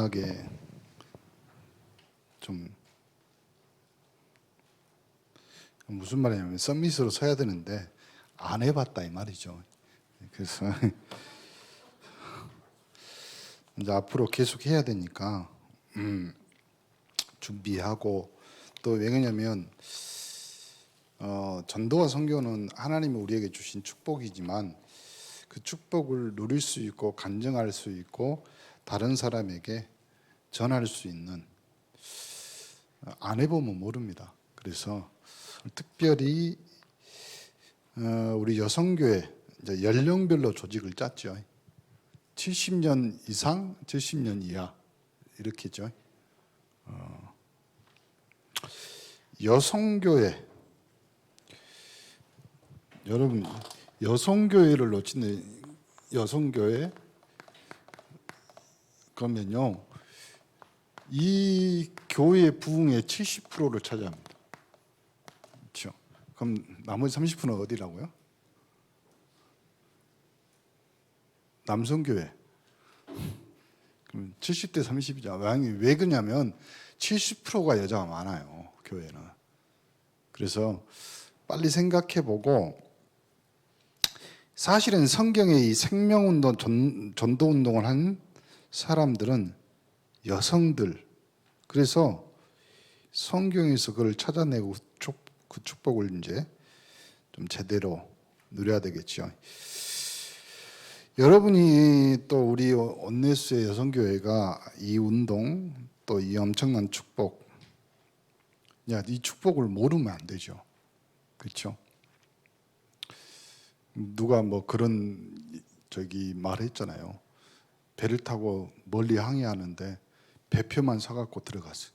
이상하게 좀 무슨 말이냐면 서밋으로 서야 되는데 안 해봤다 이 말이죠. 그래서 이제 앞으로 계속 해야 되니까 준비하고 또 왜 그러냐면 전도와 선교는 하나님이 우리에게 주신 축복이지만 그 축복을 누릴 수 있고 간증할 수 있고 다른 사람에게 전할 수 있는 안 해보면 모릅니다. 그래서 특별히 우리 여성교회 이제 연령별로 조직을 짰죠. 70년 이상, 70년 이하 이렇게죠. 여성교회 여러분 여성교회를 놓치는 여성교회 그러면요 이 교회 부흥의 70%를 차지합니다. 그렇죠? 그럼 나머지 30%는 어디라고요? 남성교회. 그럼 70대 30이죠. 왜 그러냐면 70%가 여자가 많아요. 교회는. 그래서 빨리 생각해보고 사실은 성경의 이 생명운동, 전도운동을 한 사람들은 여성들. 그래서 성경에서 그걸 찾아내고 그 축복을 이제 좀 제대로 누려야 되겠죠. 여러분이 또 우리 온네스의 여성교회가 이 운동 또 이 엄청난 축복, 이 축복을 모르면 안 되죠. 그렇죠? 누가 뭐 그런 말했잖아요. 배를 타고 멀리 항해하는데 배표만 사갖고 들어갔어.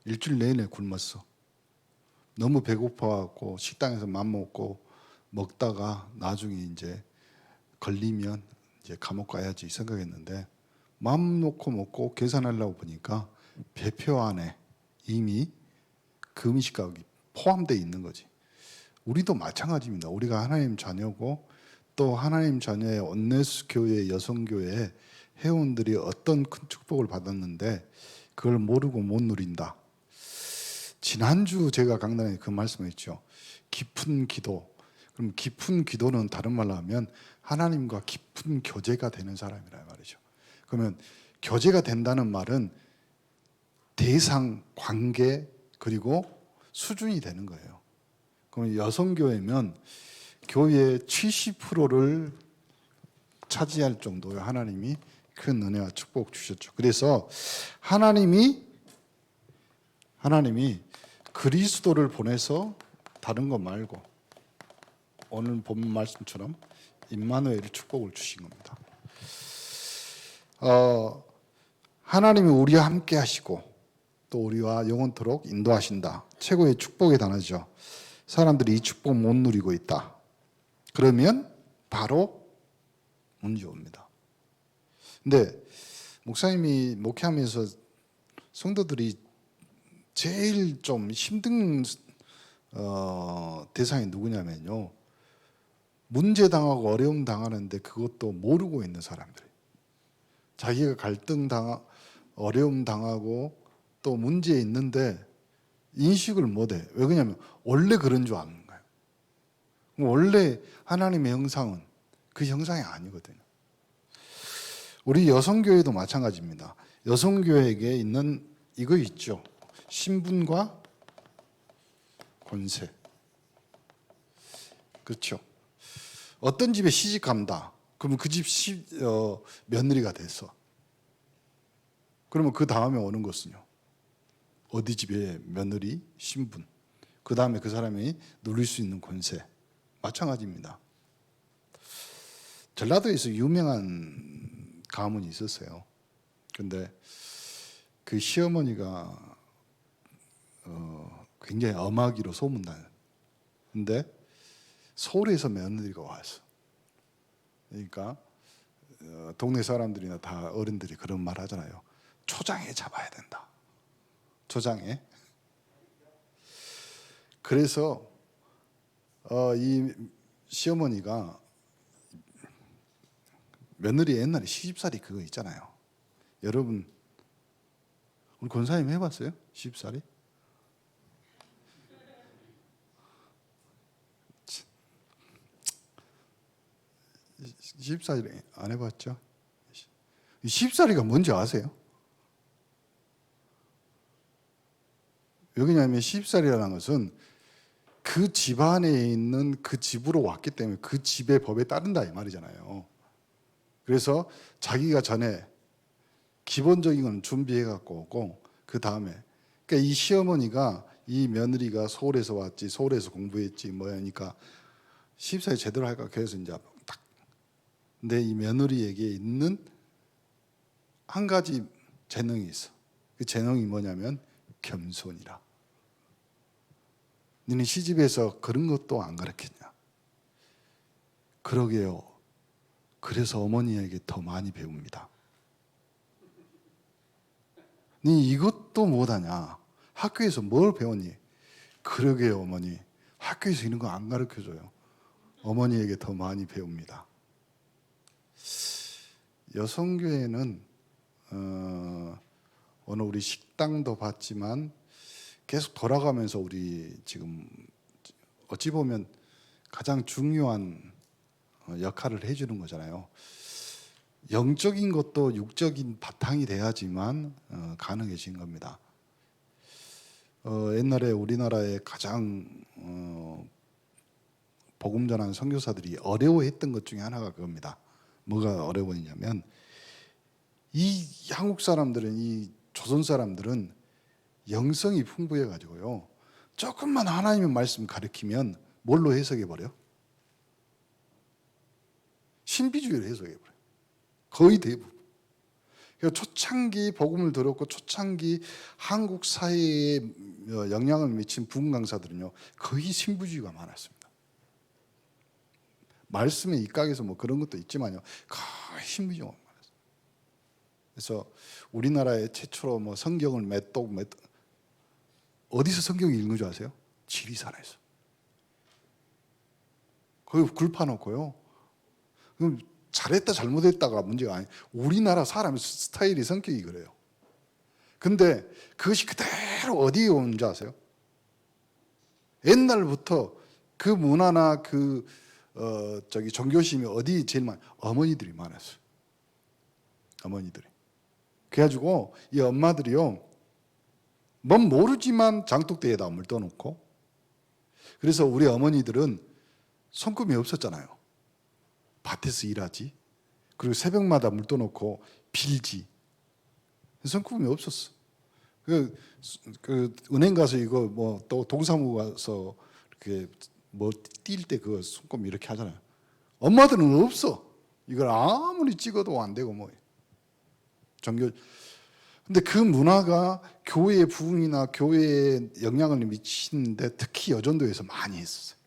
일주일 내내 굶었어. 너무 배고파갖고 식당에서 맘 먹고 먹다가 나중에 이제 걸리면 이제 감옥 가야지 생각했는데 마음 놓고 먹고 계산하려고 보니까 배표 안에 이미 그 음식 가격이 포함되어 있는 거지. 우리도 마찬가지입니다. 우리가 하나님 자녀고 또 하나님 자녀의 온네스 교회 여성교회 회원들이 어떤 큰 축복을 받았는데 그걸 모르고 못 누린다. 지난주 제가 강단에 그 말씀했죠. 깊은 기도. 그럼 깊은 기도는 다른 말로 하면 하나님과 깊은 교제가 되는 사람이라 말이죠. 그러면 교제가 된다는 말은 대상, 관계 그리고 수준이 되는 거예요. 그럼 여성교회면 교회의 70%를 차지할 정도의 하나님이 큰 은혜와 축복 주셨죠. 그래서 하나님이 그리스도를 보내서 다른 거 말고 오늘 본 말씀처럼 임마누엘의 축복을 주신 겁니다. 하나님이 우리와 함께 하시고 또 우리와 영원토록 인도하신다. 최고의 축복에 단하죠. 사람들이 이 축복 못 누리고 있다. 그러면 바로 문제 옵니다. 근데 목사님이 목회하면서 성도들이 제일 좀 힘든 대상이 누구냐면요. 문제 당하고 어려움 당하는데 그것도 모르고 있는 사람들. 자기가 어려움 당하고 또 문제 있는데 인식을 못해. 왜 그러냐면 원래 그런 줄 아는 거예요. 원래 하나님의 형상은 그 형상이 아니거든요. 우리 여성교회도 마찬가지입니다. 여성교회에게 있는 이거 있죠. 신분과 권세. 그렇죠. 어떤 집에 시집 간다. 그러면 그 집 며느리가 됐어. 그러면 그 다음에 오는 것은요. 어디 집의 며느리, 신분. 그 다음에 그 사람이 누릴 수 있는 권세. 마찬가지입니다. 전라도에서 유명한 가문이 있었어요. 근데 그 시어머니가 굉장히 엄하기로 소문나요. 근데 서울에서 며느리가 왔어. 그러니까 동네 사람들이나 다 어른들이 그런 말 하잖아요. 초장에 잡아야 된다. 초장에. 그래서 이 시어머니가 며느리 옛날에 시집살이 그거 있잖아요. 여러분 우리 권사님 해봤어요? 시집살이? 시집살이 안 해봤죠? 시집살이가 뭔지 아세요? 왜냐하면 시집살이라는 것은 그 집안에 있는 그 집으로 왔기 때문에 그 집의 법에 따른다 이 말이잖아요. 그래서 자기가 전에 기본적인 건 준비해 갖고 오고 그 다음에 그러니까 이 시어머니가 이 며느리가 서울에서 왔지 서울에서 공부했지 뭐니까 시집살이 제대로 할까 그래서 이제 딱 근데 이 며느리에게 있는 한 가지 재능이 있어. 그 재능이 뭐냐면 겸손이라. 너는 시집에서 그런 것도 안 가르쳤냐? 그러게요. 그래서 어머니에게 더 많이 배웁니다. 니 이것도 못하냐? 학교에서 뭘 배웠니? 그러게요, 어머니. 학교에서 이런 거 안 가르쳐줘요. 어머니에게 더 많이 배웁니다. 여성교회는 오늘 우리 식당도 봤지만 계속 돌아가면서 우리 지금 어찌 보면 가장 중요한 역할을 해주는 거잖아요. 영적인 것도 육적인 바탕이 돼야지만 가능해진 겁니다. 옛날에 우리나라의 가장 복음 전하는 선교사들이 어려워했던 것 중에 하나가 그겁니다. 뭐가 어려웠냐면 이 한국 사람들은 이 조선 사람들은 영성이 풍부해 가지고요. 조금만 하나님의 말씀 가르치면 뭘로 해석해 버려? 신비주의로 해석해 버려. 거의 대부분. 그러니까 초창기 복음을 들었고 초창기 한국 사회에 영향을 미친 부흥 강사들은요 거의 신비주의가 많았습니다. 말씀에 입각해서 뭐 그런 것도 있지만요 거의 신비주의가 많았어요. 그래서 우리나라에 최초로 뭐 성경을 어디서 성경을 읽는 줄 아세요? 지리산에서. 거기 굴 파놓고요. 그럼 잘했다 잘못했다가 문제가 아니에요. 우리나라 사람의 스타일이 성격이 그래요. 근데 그것이 그대로 어디에 오는지 아세요? 옛날부터 그 문화나 그 종교심이 어디 제일 어머니들이 많았어요. 어머니들이. 그래가지고 이 엄마들이요, 뭔 모르지만 장독대에다 물 떠놓고, 그래서 우리 어머니들은 손금이 없었잖아요. 밭에서 일하지. 그리고 새벽마다 물 떠놓고 빌지. 손금이 없었어. 그 은행 가서 이거 뭐 또 동사무 가서 이렇게 뭐 뛸 때 그 손금 이렇게 하잖아요. 엄마들은 없어. 이걸 아무리 찍어도 안 되고 뭐 종교. 근데 그 문화가 교회의 부흥이나 교회에 영향을 미치는데 특히 여전도에서 많이 했었어요.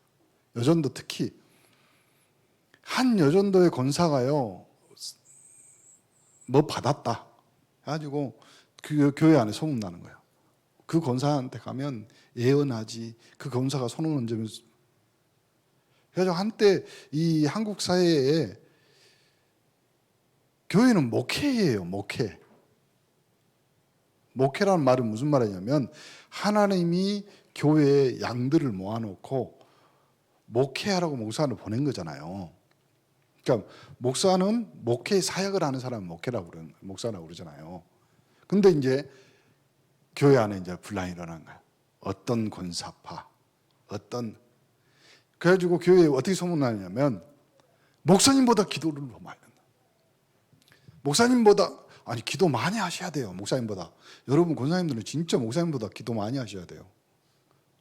여전도 특히 한 여전도의 권사가요 뭐 받았다 해가지고 그 교회 안에 소문나는 거예요. 그 권사한테 가면 예언하지. 그 권사가 손을 얹으면서. 그래서 한때 이 한국 사회에 교회는 목회예요. 목회. 목회라는 말은 무슨 말이냐면 하나님이 교회에 양들을 모아놓고 목회하라고 목사를 보낸 거잖아요. 그러니까 목사는 목회 사역을 하는 사람은 목사라고 그러잖아요. 근데 이제 교회 안에 이제 분란이 일어난 거야. 어떤 권사파, 그래가지고 교회에 어떻게 소문나냐면 목사님보다 기도를 더 많이 한다. 목사님보다 아니 기도 많이 하셔야 돼요. 목사님보다. 여러분 권사님들은 진짜 목사님보다 기도 많이 하셔야 돼요.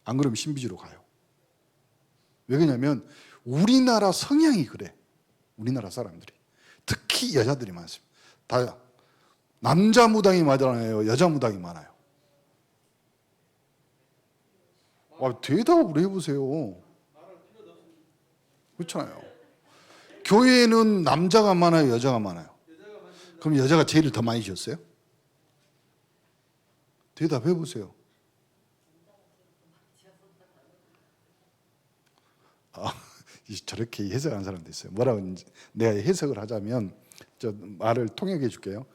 안 그러면 신비주의로 가요. 왜 그러냐면 우리나라 성향이 그래. 우리나라 사람들이. 특히 여자들이 많습니다. 다 남자 무당이 많아요. 여자 무당이 많아요. 대답을 해보세요. 그렇잖아요. 교회에는 남자가 많아요. 여자가 많아요. 그럼 여자가 제일 더 많이 줬어요? 대답해보세요. 저렇게 해석하는 사람도 있어요. 뭐라고 내가 해석을 하자면 저 말을 통역해 줄게요.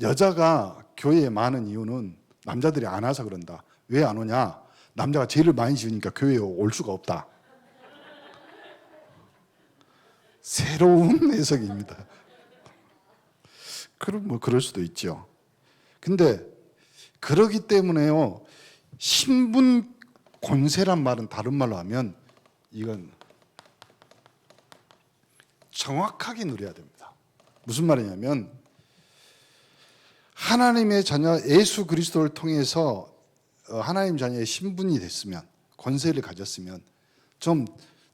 여자가 교회에 많은 이유는 남자들이 안 와서 그런다. 왜 안 오냐? 남자가 죄를 많이 지으니까 교회에 올 수가 없다. 새로운 해석입니다. 그럼 뭐 그럴 수도 있죠. 근데 그러기 때문에요. 신분 권세란 말은 다른 말로 하면 이건 정확하게 누려야 됩니다. 무슨 말이냐면 하나님의 자녀 예수 그리스도를 통해서 하나님 자녀의 신분이 됐으면, 권세를 가졌으면 좀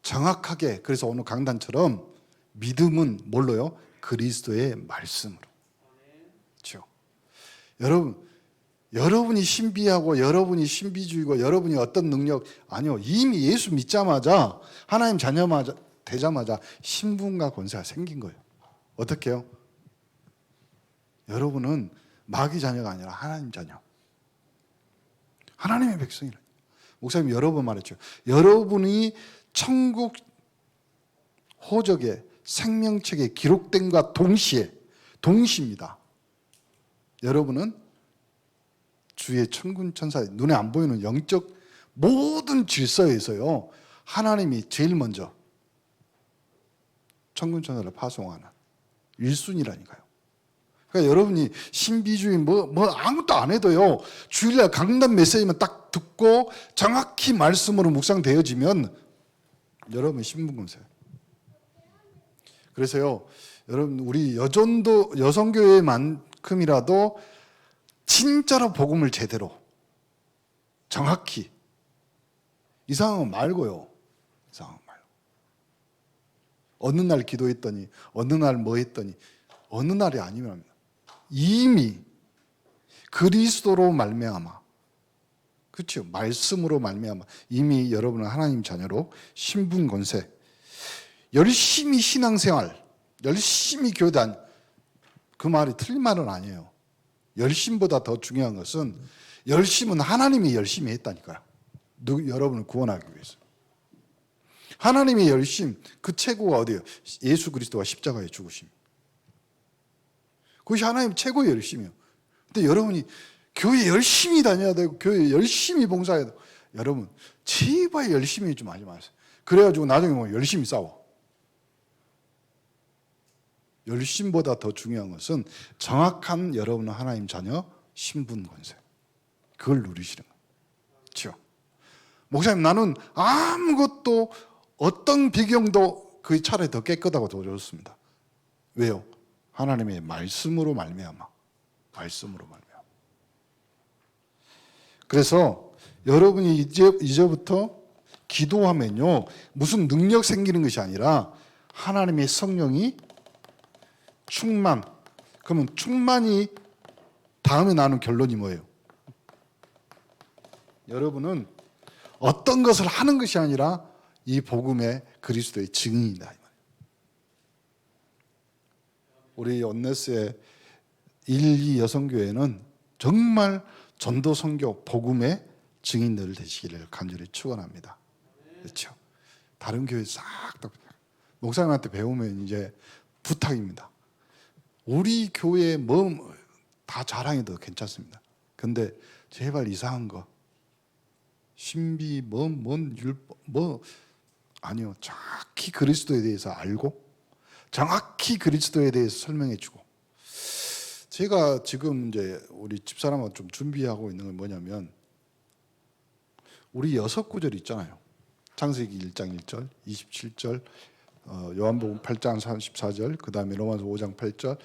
정확하게, 그래서 오늘 강단처럼 믿음은 뭘로요? 그리스도의 말씀으로. 그렇죠? 여러분이 신비하고 여러분이 신비주의고 여러분이 어떤 능력, 아니요. 이미 예수 믿자마자 하나님 자녀마자 되자마자 신분과 권세가 생긴 거예요. 어떻게 해요? 여러분은 마귀 자녀가 아니라 하나님 자녀, 하나님의 백성이라. 목사님 여러 번 말했죠. 여러분이 천국 호적의 생명책에 기록된과 동시입니다. 여러분은 주의 천군 천사, 눈에 안 보이는 영적 모든 질서에서요, 하나님이 제일 먼저 천군 천사를 파송하는 1순위라니까요. 그러니까 여러분이 신비주의 뭐 아무것도 안 해도요, 주일날 강단 메시지만 딱 듣고 정확히 말씀으로 묵상되어지면 여러분 신분권세. 그래서요, 여러분 우리 여성교회만큼이라도 진짜로 복음을 제대로 정확히, 이상한 거 말고요. 이상한 거 말고. 어느 날 기도했더니, 어느 날 뭐 했더니, 어느 날이 아니면 이미 그리스도로 말미암아, 그렇죠? 말씀으로 말미암아 이미 여러분은 하나님 자녀로 신분 권세, 열심히 신앙생활, 열심히 교단, 그 말이 틀린 말은 아니에요. 열심보다 더 중요한 것은, 열심은 하나님이 열심히 했다니까요. 여러분을 구원하기 위해서. 하나님의 열심, 그 최고가 어디예요? 예수 그리스도가 십자가에 죽으심. 그것이 하나님 최고의 열심이에요. 근데 여러분이 교회 열심히 다녀야 되고 교회 열심히 봉사해야 되고, 여러분 제발 열심히 좀 하지 마세요. 그래가지고 나중에 뭐 열심히 싸워. 열심보다 더 중요한 것은 정확한 여러분은 하나님 자녀 신분 권세, 그걸 누리시는 거예요. 그렇죠? 목사님 나는 아무것도 어떤 비경도 그 차라리 더 깨끗하고 더 좋습니다. 왜요? 하나님의 말씀으로 말미암아. 말씀으로 말미암아. 그래서 여러분이 이제부터 기도하면요, 무슨 능력 생기는 것이 아니라 하나님의 성령이 충만. 그러면 충만이 다음에 나오는 결론이 뭐예요? 여러분은 어떤 것을 하는 것이 아니라 이 복음의 그리스도의 증인이다. 우리 온네스의 1, 2 여성교회는 정말 전도 선교 복음의 증인들 되시기를 간절히 축원합니다. 그렇죠? 다른 교회 싹 다 목사님한테 배우면 이제 부탁입니다. 우리 교회 뭐 다 자랑해도 괜찮습니다. 근데 제발 이상한 거, 신비 뭔 율법 아니요. 정확히 그리스도에 대해서 알고 정확히 그리스도에 대해서 설명해주고. 제가 지금 이제 우리 집사람하고 좀 준비하고 있는 건 뭐냐면, 우리 6구절 있잖아요. 창세기 1장 1절, 27절, 요한복음 8장 34절, 그 다음에 로마서 5장 8절,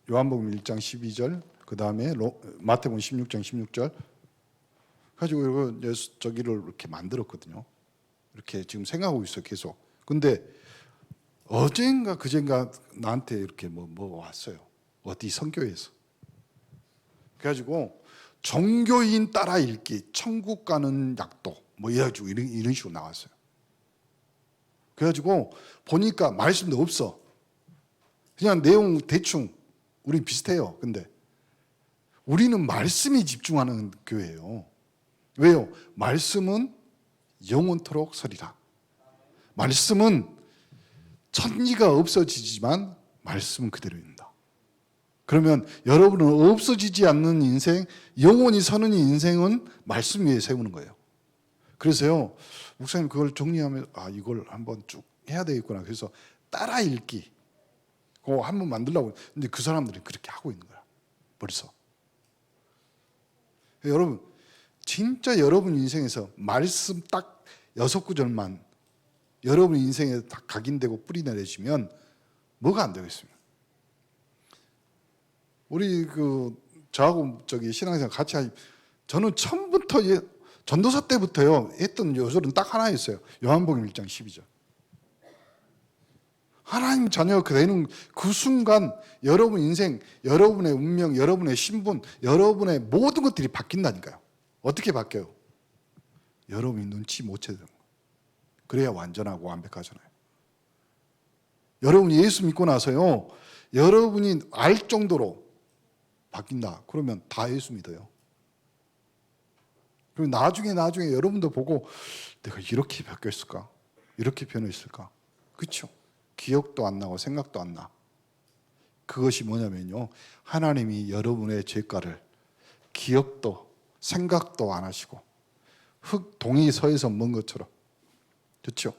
요한복음 1장 12절, 그 다음에 마태복음 16장 16절. 가지고 이거 저기를 이렇게 만들었거든요. 이렇게 지금 생각하고 있어요, 계속. 근데 어젠가 그젠가 나한테 이렇게 뭐 왔어요. 어디 선교에서. 그래가지고 종교인 따라 읽기, 천국 가는 약도 뭐 이래가지고 이런 식으로 나왔어요. 그래가지고 보니까 말씀도 없어. 그냥 내용 대충 우리 비슷해요. 근데 우리는 말씀에 집중하는 교회예요. 왜요? 말씀은 영원토록 서리라. 말씀은 천리가 없어지지만 말씀은 그대로입니다. 그러면 여러분은 없어지지 않는 인생, 영원히 서는 인생은 말씀 위에 세우는 거예요. 그래서요, 목사님 그걸 정리하면 이걸 한번 쭉 해야 되겠구나. 그래서 따라 읽기 그거 한번 만들려고. 근데 그 사람들이 그렇게 하고 있는 거야 벌써. 여러분 진짜 여러분 인생에서 말씀 딱 6구절만 여러분 인생에 다 각인되고 뿌리 내리시면 뭐가 안 되겠습니까? 우리 저하고 신앙생활 같이 저는 처음부터 전도사 때부터요 했던 요절은 딱 하나였어요. 요한복음 1장 12절. 하나님 자녀가 되는 그 순간 여러분 인생, 여러분의 운명, 여러분의 신분, 여러분의 모든 것들이 바뀐다니까요. 어떻게 바뀌어요? 여러분이 눈치 못 채는 거예요. 그래야 완전하고 완벽하잖아요. 여러분이 예수 믿고 나서요, 여러분이 알 정도로 바뀐다. 그러면 다 예수 믿어요. 그리고 나중에 여러분도 보고 내가 이렇게 바뀌었을까? 이렇게 변했을까? 그렇죠? 기억도 안 나고 생각도 안 나. 그것이 뭐냐면요, 하나님이 여러분의 죄가를 기억도 생각도 안 하시고 흙 동이 서에서 먼 것처럼, 그렇죠?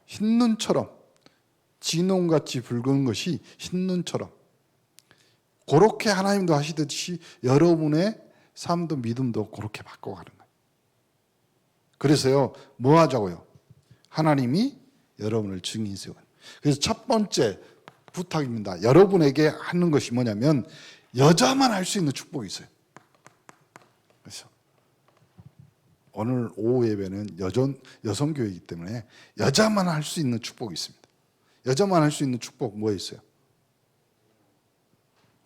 흰눈처럼, 진홍같이 붉은 것이 흰눈처럼 그렇게 하나님도 하시듯이 여러분의 삶도 믿음도 그렇게 바꿔가는 거예요. 그래서요, 뭐 하자고요? 하나님이 여러분을 증인 세워요. 그래서 첫 번째 부탁입니다. 여러분에게 하는 것이 뭐냐면 여자만 할 수 있는 축복이 있어요. 그래서 오늘 오후 예배는 여성교회이기 때문에 여자만 할 수 있는 축복이 있습니다. 여자만 할 수 있는 축복 뭐 있어요?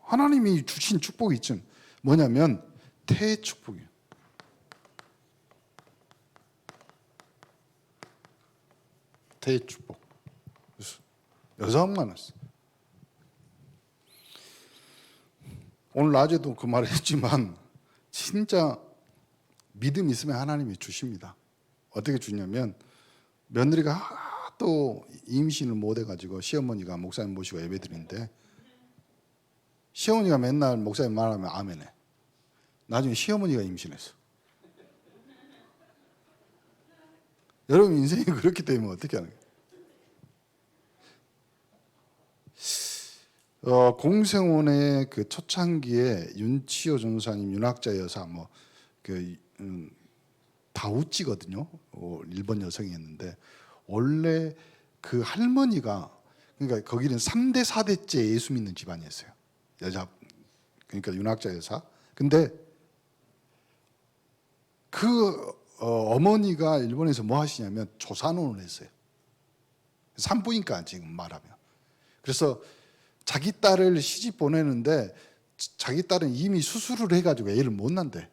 하나님이 주신 축복이 있죠. 뭐냐면 태의 축복이에요. 태의 축복. 여자만 했어요. 오늘 낮에도 그 말을 했지만 진짜 믿음 있으면 하나님이 주십니다. 어떻게 주냐면 며느리가 하도 임신을 못 해가지고 시어머니가 목사님 모시고 예배드리는데 시어머니가 맨날 목사님 말하면 아멘해. 나중에 시어머니가 임신했어. 여러분 인생이 그렇기 때문에 어떻게 하는 거예요? 공생원의 그 초창기에 윤치호 전도사님, 윤학자 여사 다우찌거든요. 일본 여성이었는데 원래 그 할머니가, 그러니까 거기는 3대 4대째 예수 믿는 집안이었어요. 여자, 그러니까 윤학자 여사. 근데 그 어머니가 일본에서 뭐 하시냐면 조산혼을 했어요. 산부인과 지금 말하면. 그래서 자기 딸을 시집 보내는데 자기 딸은 이미 수술을 해가지고 애를 못 난대.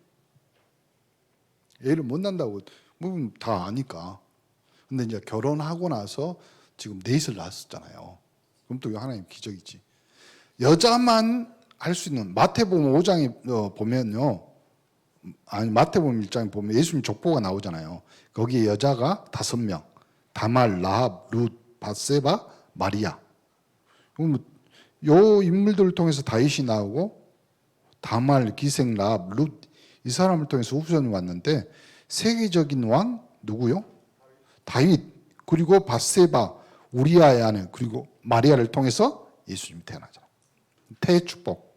애를 못 난다고 뭐 다 아니까. 근데 이제 결혼하고 나서 지금 넷을 낳았잖아요. 그럼 또 하나님 기적이지. 여자만 할 수 있는 마태복음 5장에 보면요. 아니 마태복음 1장에 보면 예수님 족보가 나오잖아요. 거기에 여자가 5명. 다말, 라합, 룻, 밧세바, 마리아. 그럼 요 인물들을 통해서 다윗이 나오고 다말, 기생, 라합, 룻 이 사람을 통해서 후손이 왔는데 세계적인 왕 누구요? 다윗. 그리고 밧세바, 우리아의 아내, 그리고 마리아를 통해서 예수님이 태어나잖아요. 태의 축복.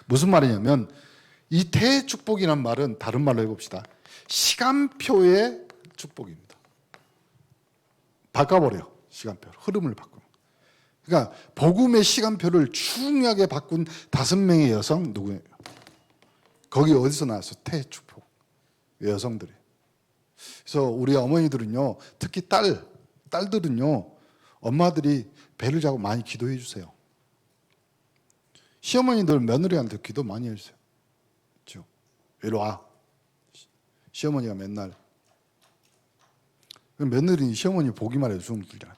무슨 말이냐면 이 태의 축복이란 말은 다른 말로 해봅시다. 시간표의 축복입니다. 바꿔버려요. 시간표를. 흐름을 바꾸는. 그러니까 복음의 시간표를 중요하게 바꾼 5명의 여성 누구예요? 거기 어디서 나왔어? 태의 축복. 여성들이. 그래서 우리 어머니들은요, 특히 딸들은요, 엄마들이 배를 잡고 많이 기도해 주세요. 시어머니들 며느리한테 기도 많이 해주세요. 그렇죠? 이리 와. 시어머니가 맨날 며느리 시어머니 보기만 해도 숨 들잖아.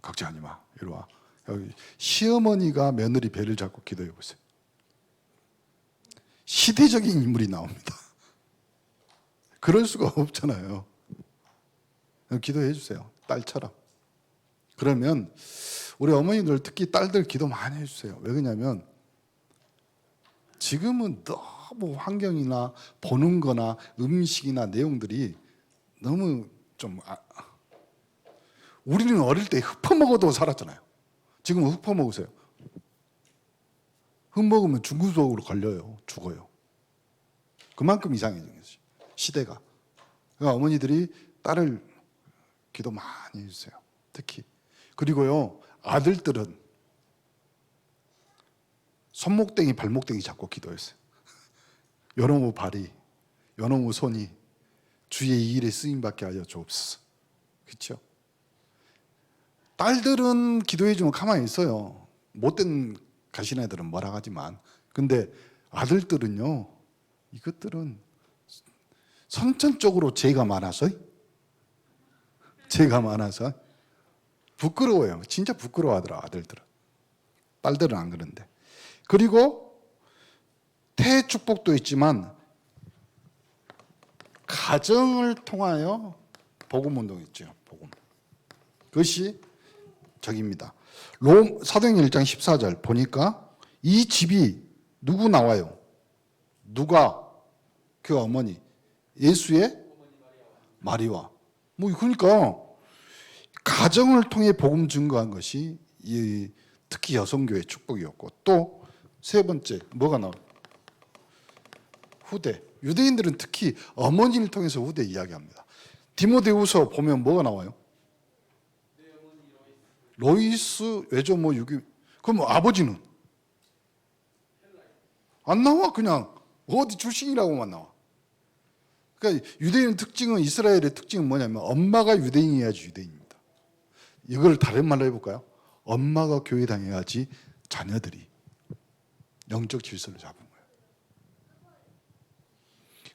걱정하지 마. 이리 와. 여기 시어머니가 며느리 배를 잡고 기도해 보세요. 시대적인 인물이 나옵니다. 그럴 수가 없잖아요. 기도해 주세요. 딸처럼. 그러면 우리 어머니들 특히 딸들 기도 많이 해주세요. 왜 그러냐면 지금은 너무 환경이나 보는 거나 음식이나 내용들이 너무 좀 우리는 어릴 때 흙퍼먹어도 살았잖아요. 지금은 흙퍼먹으세요. 흙 먹으면 중금속으로 걸려요. 죽어요. 그만큼 이상해진 거지. 시대가. 그러니까 어머니들이 딸을 기도 많이 해주세요. 특히. 그리고요, 아들들은 손목땡이 발목땡이 잡고 기도했어요. 요놈의 발이, 요놈의 손이 주의 이 일에 쓰임받게 하여 주옵소서. 그렇죠? 딸들은 기도해주면 가만히 있어요. 못된 가신 애들은 뭐라 하지만. 근데 아들들은요, 이것들은 선천적으로 죄가 많아서 부끄러워요. 진짜 부끄러워하더라, 아들들은. 딸들은 안 그런데. 그리고 태의 축복도 있지만 가정을 통하여 복음 운동 있죠. 복음. 그것이 저기입니다. 사도행전 1장 14절 보니까 이 집이 누구 나와요? 누가? 그 어머니 예수의 마리와. 뭐 그러니까 가정을 통해 복음 증거한 것이 특히 여성교회 축복이었고, 또 세 번째 뭐가 나와요? 후대. 유대인들은 특히 어머니를 통해서 후대 이야기합니다. 디모데후서 보면 뭐가 나와요? 로이스 외조모 유기. 그럼 아버지는 안 나와. 그냥 어디 출신이라고만 나와. 그러니까 유대인 특징은, 이스라엘의 특징은 뭐냐면 엄마가 유대인이어야지 유대인입니다. 이걸 다른 말로 해볼까요? 엄마가 교회 다녀야지 자녀들이 영적 질서를 잡은 거예요.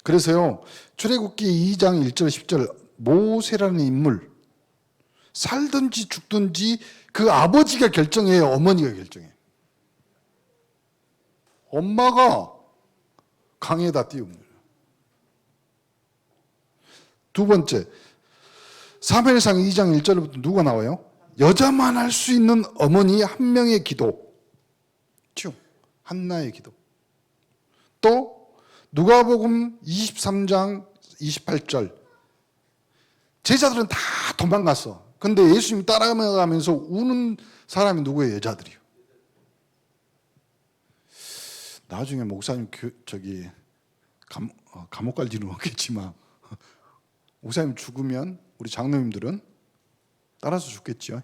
그래서요, 출애굽기 2장 1절 10절 모세라는 인물, 살든지 죽든지 그 아버지가 결정해요, 어머니가 결정해요. 엄마가 강에다 띄우는 거예요. 두 번째, 사무엘상 2장 1절부터 누가 나와요? 여자만 할 수 있는 어머니 한 명의 기도, 한나의 기도. 또 누가복음 23장 28절, 제자들은 다 도망갔어. 근데 예수님 따라가면서 우는 사람이 누구예요? 여자들이요. 나중에 목사님 감옥 갈 일은 없겠지만 목사님 죽으면 우리 장로님들은 따라서 죽겠죠.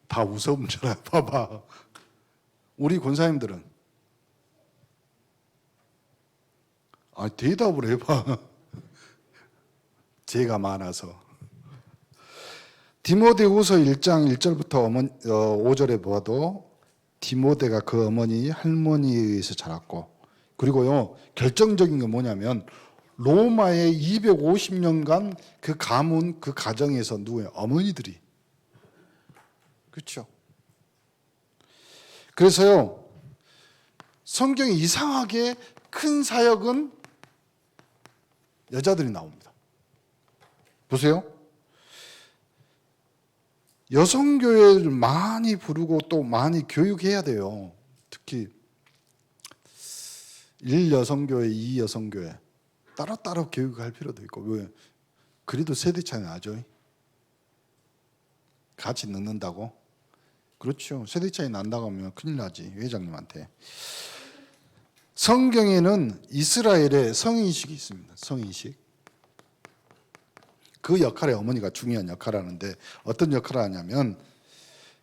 다 웃어보잖아요. 봐봐. 우리 권사님들은 대답을 해봐. 죄가 많아서. 디모데후서 1장 1절부터 5절에 봐도 디모데가 그 어머니 할머니에 의해서 자랐고, 그리고요 결정적인 건 뭐냐면 로마의 250년간 그 가문, 그 가정에서 누구예요? 어머니들이. 그렇죠? 그래서요 성경에 이상하게 큰 사역은 여자들이 나옵니다. 보세요. 여성교회를 많이 부르고 또 많이 교육해야 돼요. 특히 1여성교회, 2여성교회 따로따로 교육할 필요도 있고. 왜? 그래도 세대 차이 나죠. 같이 넣는다고? 그렇죠. 세대 차이 난다고 하면 큰일 나지, 회장님한테. 성경에는 이스라엘의 성인식이 있습니다. 성인식. 그 역할에 어머니가 중요한 역할을 하는데, 어떤 역할을 하냐면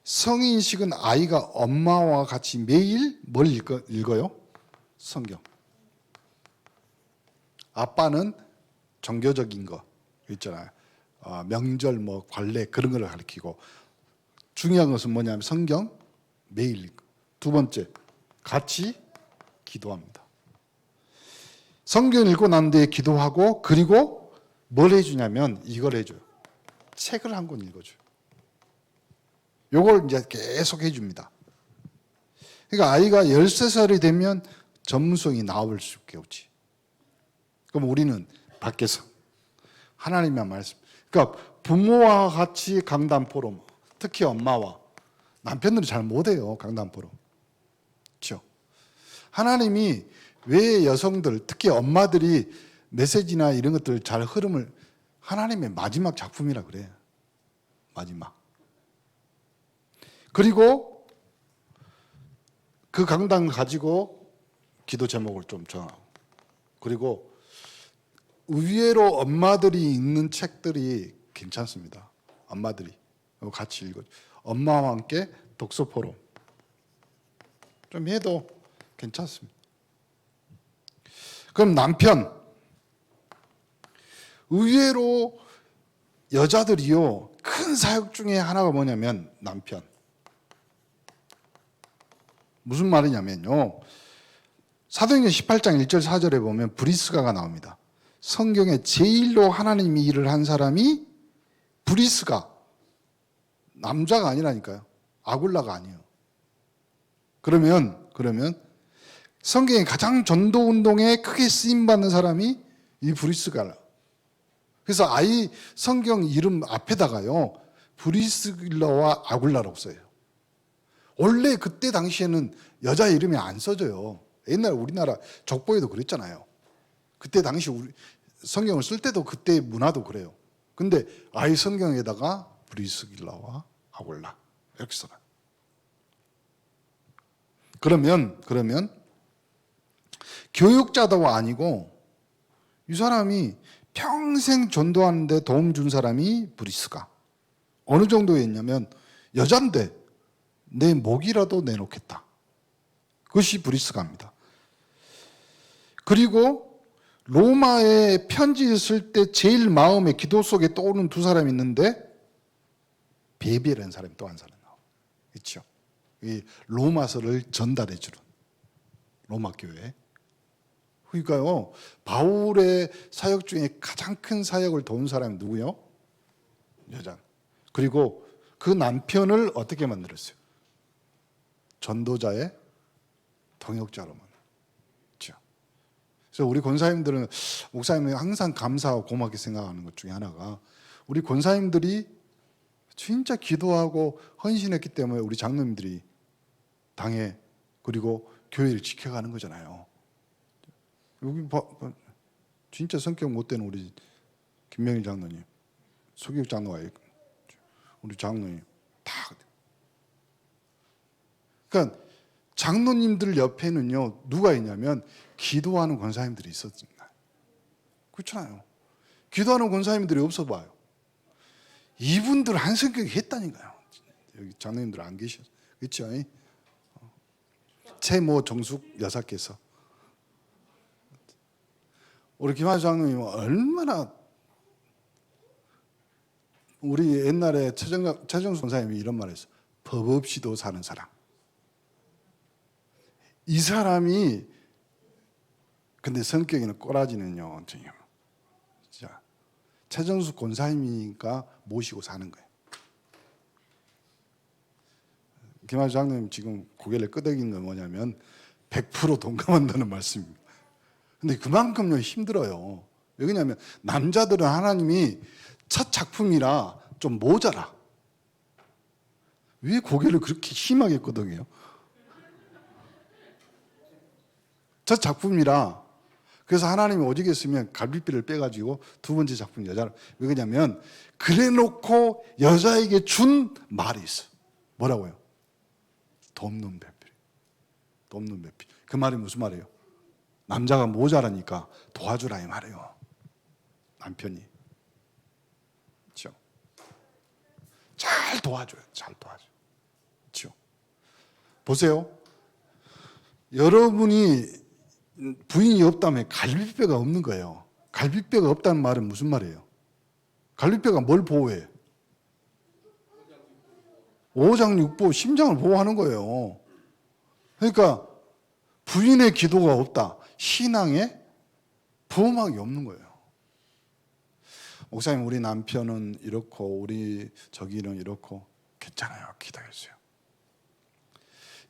성인식은 아이가 엄마와 같이 매일 뭘 읽어요? 성경. 아빠는 종교적인 거 있잖아요. 명절, 뭐 관례 그런 걸 가르치고, 중요한 것은 뭐냐면 성경 매일 읽고, 두 번째 같이 기도합니다. 성경 읽고 난 뒤에 기도하고, 그리고 뭘 해주냐면 이걸 해줘요. 책을 한 권 읽어줘요. 요걸 이제 계속 해줍니다. 그러니까 아이가 13살이 되면 전문성이 나올 수밖에 없지. 그럼 우리는 밖에서 하나님의 말씀, 그러니까 부모와 같이 강단 포럼, 특히 엄마와 남편들이 잘 못해요. 강단 포럼. 그렇죠? 하나님이 왜 여성들, 특히 엄마들이 메시지나 이런 것들 잘 흐름을 하나님의 마지막 작품이라 그래요. 마지막. 그리고 그 강단 가지고 기도 제목을 좀 정하고, 그리고 의외로 엄마들이 읽는 책들이 괜찮습니다. 엄마들이 같이 읽어. 엄마와 함께 독서 포럼 좀 해도 괜찮습니다. 그럼 남편, 의외로 여자들이요 큰 사역 중에 하나가 뭐냐면 남편. 무슨 말이냐면요, 사도행전 18장 1절 4절에 보면 브리스가가 나옵니다. 성경에 제일로 하나님이 일을 한 사람이 브리스가, 남자가 아니라니까요. 아굴라가 아니에요. 그러면 성경에 가장 전도 운동에 크게 쓰임 받는 사람이 이 브리스가. 그래서 아이 성경 이름 앞에다가요 브리스길라와 아굴라라고 써요. 원래 그때 당시에는 여자 이름이 안 써져요. 옛날 우리나라 족보에도 그랬잖아요. 그때 당시 우리 성경을 쓸 때도 그때 문화도 그래요. 근데 아이 성경에다가 브리스길라와 아굴라 이렇게 써요. 그러면 교육자도 아니고 이 사람이 평생 전도하는데 도움 준 사람이 브리스가. 어느 정도였냐면 여잔데 내 목이라도 내놓겠다. 그것이 브리스가입니다. 그리고 로마에 편지 쓸 때 제일 마음에 기도 속에 떠오르는 두 사람이 있는데 베베라는 사람이 또 한 사람 나와요. 그렇죠? 이 로마서를 전달해 주는 로마 교회. 그러니까요, 바울의 사역 중에 가장 큰 사역을 도운 사람이 누구요? 여자. 그리고 그 남편을 어떻게 만들었어요? 전도자의 동역자로 만들었죠. 그래서 우리 권사님들은, 목사님이 항상 감사하고 고맙게 생각하는 것 중에 하나가, 우리 권사님들이 진짜 기도하고 헌신했기 때문에 우리 장로님들이 당에 그리고 교회를 지켜가는 거잖아요. 여기 진짜 성격 못된 우리 김명희 장로님, 소교육 장로가 우리 장로님 다. 그러니까 장로님들 옆에는요 누가 있냐면 기도하는 권사님들이 있었습니다. 그렇잖아요. 기도하는 권사님들이 없어 봐요. 이분들 한 성격이 했다니까요. 여기 장로님들 안 계셔. 그렇죠? 최모 정숙 여사께서 우리 김하주 장로님은 얼마나, 우리 옛날에 최정수 권사님이 이런 말을 했어요. 법 없이도 사는 사람. 이 사람이 근데 성격에는 꼬라지는요. 진짜 최정수 권사님이니까 모시고 사는 거예요. 김하주 장로님 지금 고개를 끄덕이는 건 뭐냐면 100% 동감한다는 말씀입니다. 근데 그만큼요 힘들어요. 왜냐하면 남자들은 하나님이 첫 작품이라 좀 모자라. 왜 고개를 그렇게 심하게 끄덕여요? 첫 작품이라. 그래서 하나님이 오직 했으면 갈비뼈를 빼가지고 두 번째 작품 여자를. 왜 그러냐면 그래놓고 여자에게 준 말이 있어. 뭐라고요? 돕는 배필. 돕는 배필. 그 말이 무슨 말이에요? 남자가 모자라니까 도와주라 이 말이에요. 남편이. 그렇죠? 잘 도와줘요. 잘 도와줘요. 그렇죠? 보세요. 여러분이 부인이 없다면 갈비뼈가 없는 거예요. 갈비뼈가 없다는 말은 무슨 말이에요? 갈비뼈가 뭘 보호해? 오장육부, 심장을 보호하는 거예요. 그러니까 부인의 기도가 없다. 신앙에 보호막이 없는 거예요. 목사님, 우리 남편은 이렇고 우리 저기는 이렇고. 괜찮아요. 기도해주세요.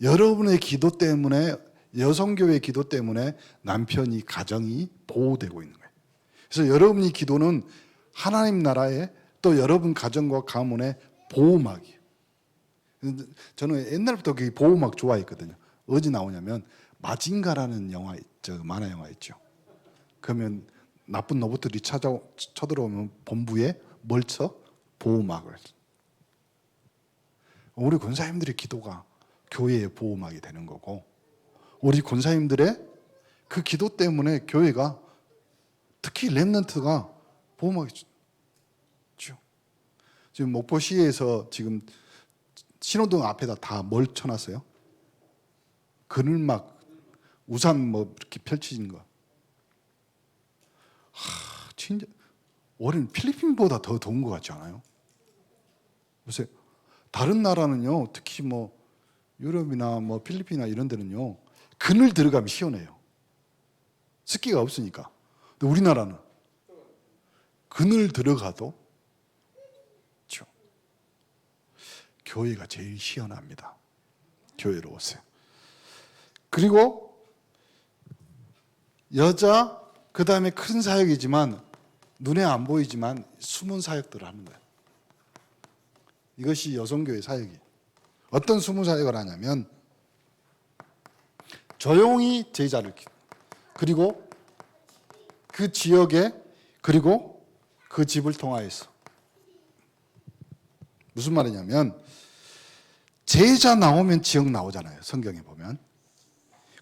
여러분의 기도 때문에, 여성교회 기도 때문에 남편이, 가정이 보호되고 있는 거예요. 그래서 여러분의 기도는 하나님 나라에 또 여러분 가정과 가문의 보호막이에요. 저는 옛날부터 그 보호막 좋아했거든요. 어디 나오냐면 마징가라는 영화, 만화 영화 있죠. 그러면 나쁜 로봇들이 쳐들어오면 본부에 뭘 쳐? 보호막을. 우리 권사님들의 기도가 교회의 보호막이 되는 거고, 우리 권사님들의 그 기도 때문에 교회가, 특히 렘넌트가 보호막이죠. 지금 목포시에서 지금 신호등 앞에다 다 뭘 쳐놨어요? 그늘막, 우산 뭐 이렇게 펼쳐진 거. 진짜 우리는 필리핀보다 더 더운 것 같지 않아요? 보세요. 다른 나라는요, 특히 뭐 유럽이나 뭐 필리핀이나 이런 데는요, 그늘 들어가면 시원해요. 습기가 없으니까. 근데 우리나라는 그늘 들어가도 그렇죠. 교회가 제일 시원합니다. 교회로 오세요. 그리고 여자, 그 다음에 큰 사역이지만 눈에 안 보이지만 숨은 사역들을 하는 거예요. 이것이 여성교회 사역이에요. 어떤 숨은 사역을 하냐면 조용히 제자를 키우고, 그리고 그 지역에, 그리고 그 집을 통하여서. 무슨 말이냐면 제자 나오면 지역 나오잖아요. 성경에 보면.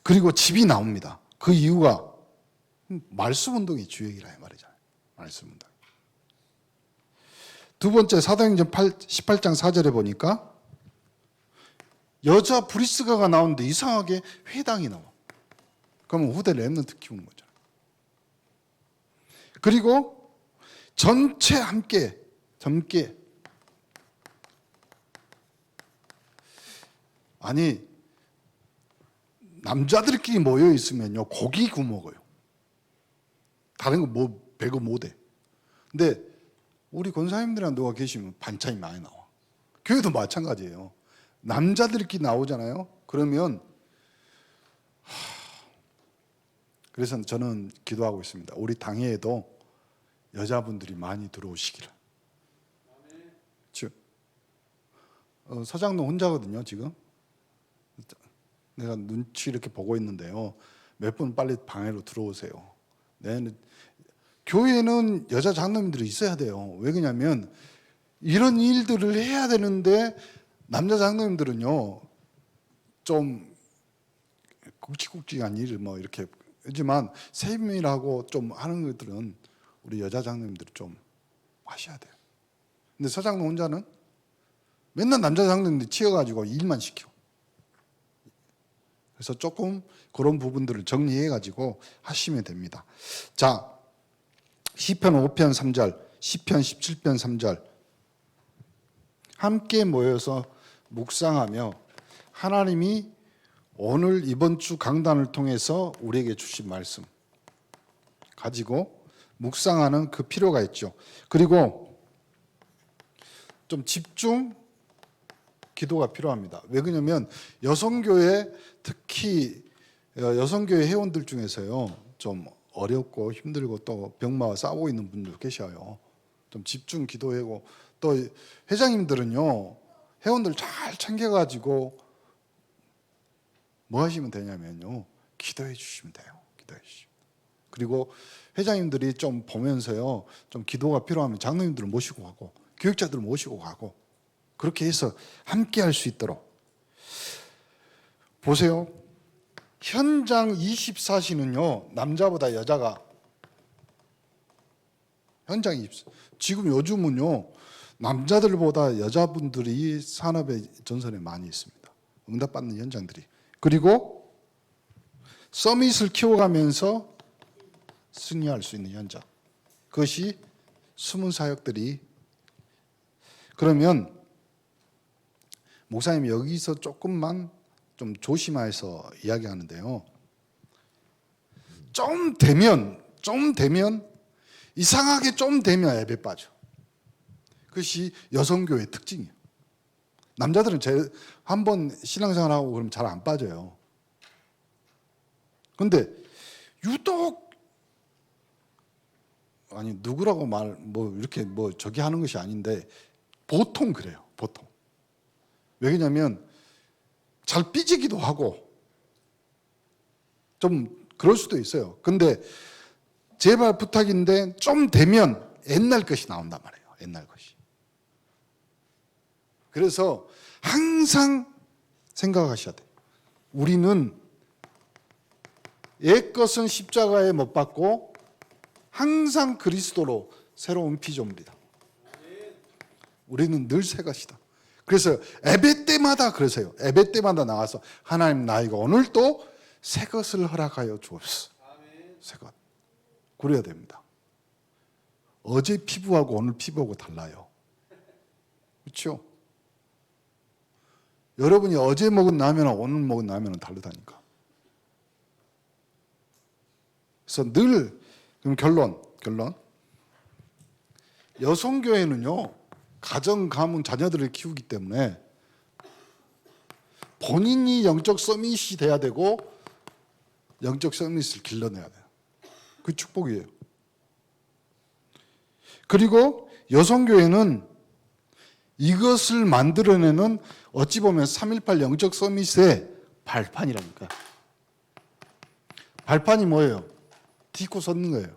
그리고 집이 나옵니다. 그 이유가 말씀 운동이 주역이라 말이잖아요. 말씀 운동. 두 번째, 사도행전 18장 4절에 보니까 여자 브리스가가 나오는데 이상하게 회당이 나와. 그러면 후대 렘넌트 키우는 거죠. 그리고 전체 함께 아니, 남자들끼리 모여 있으면요 고기 구워 먹어요. 다른 거 뭐 배고 못해. 근데 우리 권사님들이랑 누가 계시면 반찬이 많이 나와. 교회도 마찬가지예요. 남자들끼리 나오잖아요. 그러면 그래서 저는 기도하고 있습니다. 우리 당회에도 여자분들이 많이 들어오시기를. 서장로 혼자거든요 지금. 내가 눈치 이렇게 보고 있는데요. 몇 분 빨리 방에로 들어오세요. 교회는 여자 장로님들이 있어야 돼요. 왜 그러냐면 이런 일들을 해야 되는데 남자 장로님들은요 좀 굵직굵직한 일을 뭐 이렇게 하지만 세밀하고 좀 하는 것들은 우리 여자 장로님들이 좀 하셔야 돼요. 근데 서장로 혼자는 맨날 남자 장로님들이 치여가지고 일만 시켜. 그래서 조금 그런 부분들을 정리해가지고 하시면 됩니다. 자, 시편 5편 3절, 시편 17편 3절 함께 모여서 묵상하며 하나님이 오늘 이번 주 강단을 통해서 우리에게 주신 말씀 가지고 묵상하는 그 필요가 있죠. 그리고 좀 집중 기도가 필요합니다. 왜 그러냐면 여성교회, 특히 여성교회 회원들 중에서요 좀 어렵고 힘들고 또 병마와 싸우고 있는 분들 계셔요. 좀 집중 기도하고, 또 회장님들은요 회원들 잘 챙겨가지고 뭐 하시면 되냐면요 기도해 주시면 돼요. 기도해 주시면. 그리고 회장님들이 좀 보면서요 좀 기도가 필요하면 장로님들을 모시고 가고 교육자들을 모시고 가고 그렇게 해서 함께 할 수 있도록. 보세요. 현장 24시는요 남자보다 여자가 현장 24. 지금 요즘은요 남자들보다 여자분들이 산업의 전선에 많이 있습니다. 응답받는 현장들이. 그리고 서밋을 키워가면서 승리할 수 있는 현장. 그것이 숨은 사역들이. 그러면 목사님이 여기서 조금만 좀 조심해서 이야기하는데요. 좀 되면 이상하게 좀 되면 예배 빠져. 그것이 여성교회의 특징이에요. 남자들은 한번 신앙생활하고 그러면 잘 안 빠져요. 그런데 유독 아니 누구라고 말 뭐 이렇게 뭐 저기 하는 것이 아닌데 보통 그래요. 보통. 왜냐면 잘 삐지기도 하고 좀 그럴 수도 있어요. 근데 제발 부탁인데 좀 되면 옛날 것이 나온단 말이에요. 옛날 것이. 그래서 항상 생각하셔야 돼요. 우리는 옛 것은 십자가에 못 박고 항상 그리스도로 새로운 피조물이다. 우리는 늘 새 것이다. 그래서 예배 때마다 그러세요. 예배 때마다 나와서 하나님 나이가 오늘 또 새 것을 허락하여 주옵소서. 새 것. 그래야 됩니다. 어제 피부하고 오늘 피부하고 달라요. 그렇죠? 여러분이 어제 먹은 라면과 오늘 먹은 라면은 다르다니까. 그래서 늘 그럼 결론. 여성교회는요, 가정, 가문, 자녀들을 키우기 때문에 본인이 영적 서밋이 돼야 되고 영적 서밋을 길러내야 돼요. 그 축복이에요. 그리고 여성교회는 이것을 만들어내는 어찌 보면 3.18 영적 서밋의 발판이라니까. 발판이 뭐예요? 딛고 섰는 거예요.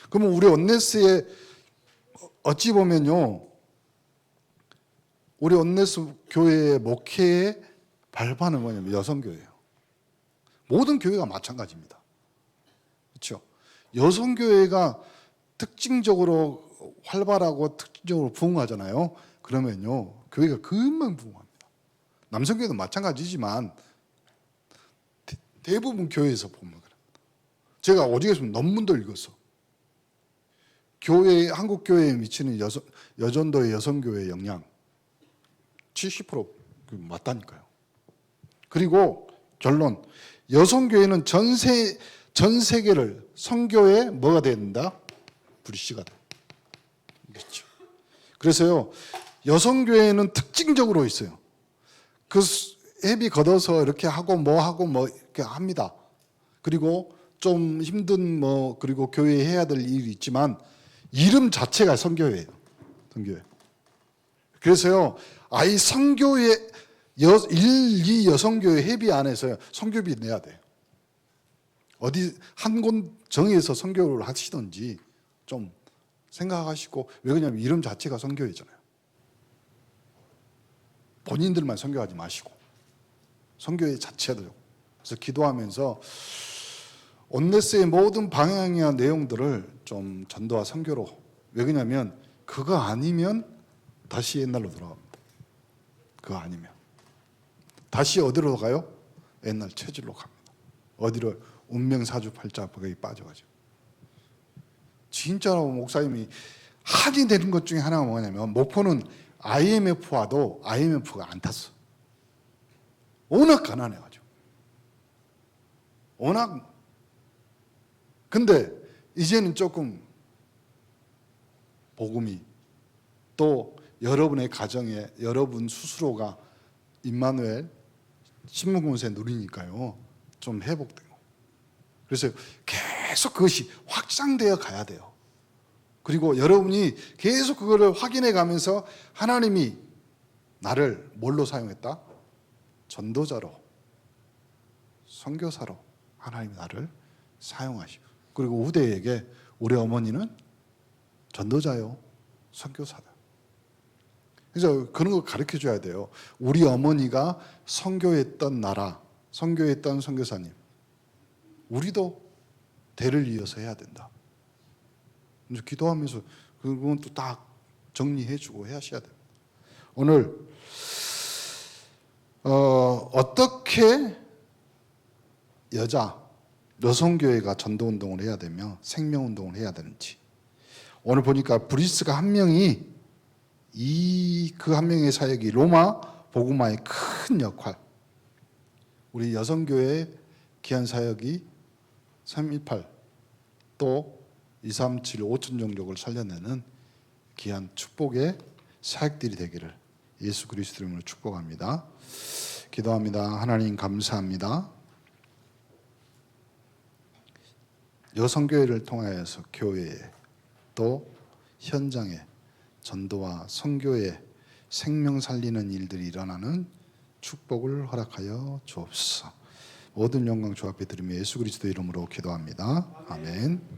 그러면 우리 온네스의 어찌 보면요, 우리 온네스 교회의 목회의 발판은 뭐냐면 여성교회예요. 모든 교회가 마찬가지입니다. 그렇죠? 여성교회가 특징적으로 활발하고 특징적으로 부흥하잖아요. 그러면요, 교회가 금방 부흥합니다. 남성교회도 마찬가지지만 대부분 교회에서 보면 그래요. 제가 오직에서 논문도 읽었어. 한국 교회에 미치는 여전도의 여성교회의 영향 70% 맞다니까요. 그리고 결론, 여성교회는 전 세계를 선교의 뭐가 돼야 된다? 브리시가 돼. 그렇죠. 그래서요, 여성교회는 특징적으로 있어요. 그 회비 걷어서 이렇게 하고 뭐 이렇게 합니다. 그리고 좀 힘든 그리고 교회에 해야 될 일이 있지만 이름 자체가 선교회예요. 선교회. 그래서요, 아이 선교회 1, 2 여성교회 회비 안에서 선교비 내야 돼요. 어디 한 곳 정해서 선교를 하시든지 좀 생각하시고, 왜 그러냐면 이름 자체가 선교회잖아요. 본인들만 선교하지 마시고 선교회 자체도. 그래서 기도하면서 온네스의 모든 방향이나 내용들을 좀 전도와 선교로, 왜 그러냐면 그거 아니면 다시 옛날로 돌아갑니다. 그거 아니면 다시 어디로 가요? 옛날 체질로 갑니다. 어디로? 운명사주팔자에 빠져가지고. 진짜로 목사님이 한이 되는 것 중에 하나가 뭐냐면, 목포는 IMF와도 IMF가 안 탔어. 워낙 가난해가지고. 워낙. 근데 이제는 조금 복음이 또 여러분의 가정에 여러분 스스로가 임마누엘 신문공세 누리니까요, 좀 회복되고. 그래서 계속 그것이 확장되어 가야 돼요. 그리고 여러분이 계속 그거를 확인해 가면서 하나님이 나를 뭘로 사용했다? 전도자로, 선교사로 하나님이 나를 사용하시고, 그리고 후대에게 우리 어머니는 전도자요, 선교사다. 그래서 그런 거 가르쳐 줘야 돼요. 우리 어머니가 선교했던 나라, 선교했던 선교사님, 우리도 대를 이어서 해야 된다. 이제 기도하면서 그건 또 딱 정리해주고 하셔야 돼요. 오늘 어떻게 여성교회가 전도운동을 해야 되며 생명운동을 해야 되는지, 오늘 보니까 브리스가 한 명이 그 한 명의 사역이 로마 복음화의 큰 역할, 우리 여성교회의 귀한 사역이 3.18 또 237 5천 종족을 살려내는 귀한 축복의 사역들이 되기를 예수 그리스도 이름으로 축복합니다. 기도합니다. 하나님 감사합니다. 여성교회를 통하여서 교회에 또 현장에 전도와 선교에 생명 살리는 일들이 일어나는 축복을 허락하여 주옵소서. 모든 영광 주 앞에 드리며 예수 그리스도 이름으로 기도합니다. 아멘.